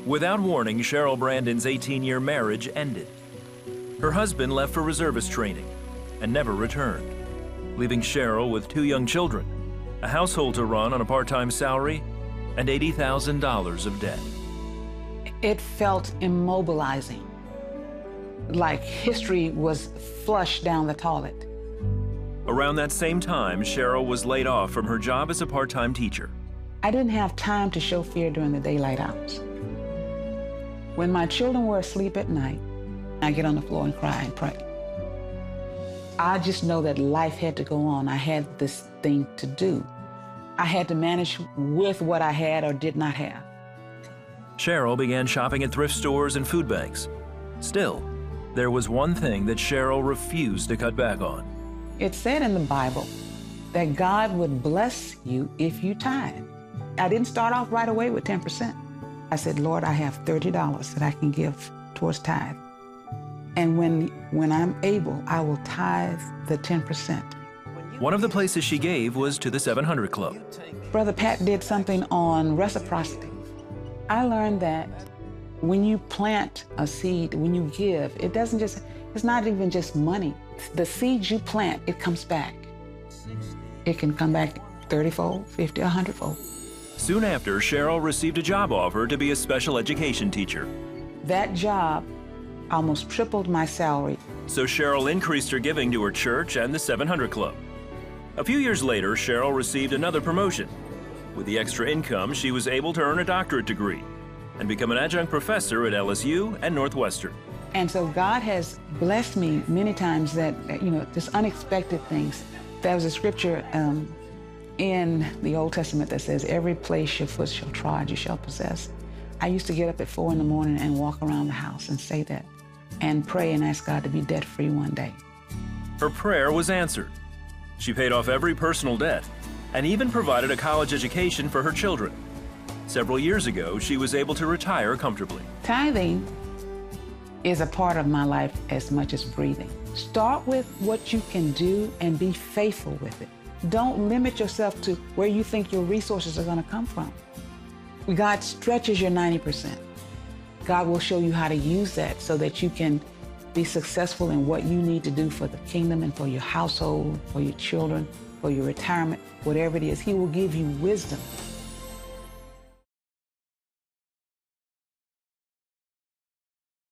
Without warning, Cheryl Brandon's 18-year marriage ended. Her husband left for reservist training and never returned, leaving Cheryl with 2 young children, a household to run on a part-time salary, and $80,000 of debt. It felt immobilizing, like history was flushed down the toilet. Around that same time, Cheryl was laid off from her job as a part-time teacher. I didn't have time to show fear during the daylight hours. When my children were asleep at night, I get on the floor and cry and pray. I just know that life had to go on. I had this thing to do. I had to manage with what I had or did not have. Cheryl began shopping at thrift stores and food banks. Still, there was one thing that Cheryl refused to cut back on. It said in the Bible that God would bless you if you tithe. I didn't start off right away with 10%. I said, Lord, I have $30 that I can give towards tithe. And when I'm able, I will tithe the 10%. One of the places she gave was to the 700 Club. Brother Pat did something on reciprocity. I learned that when you plant a seed, when you give, it's not even just money. The seeds you plant, it comes back. It can come back 30-fold, 50, 100-fold. Soon after, Cheryl received a job offer to be a special education teacher. That job almost tripled my salary. So Cheryl increased her giving to her church and the 700 Club. A few years later, Cheryl received another promotion. With the extra income, she was able to earn a doctorate degree and become an adjunct professor at LSU and Northwestern. And so God has blessed me many times that, just unexpected things. There was a scripture in the Old Testament that says, every place your foot shall trod, you shall possess. I used to get up at 4 in the morning and walk around the house and say that and pray and ask God to be debt-free one day. Her prayer was answered. She paid off every personal debt and even provided a college education for her children. Several years ago, she was able to retire comfortably. Tithing is a part of my life as much as breathing. Start with what you can do and be faithful with it. Don't limit yourself to where you think your resources are going to come from. God stretches your 90%. God will show you how to use that so that you can be successful in what you need to do for the kingdom and for your household, for your children, for your retirement, whatever it is. He will give you wisdom.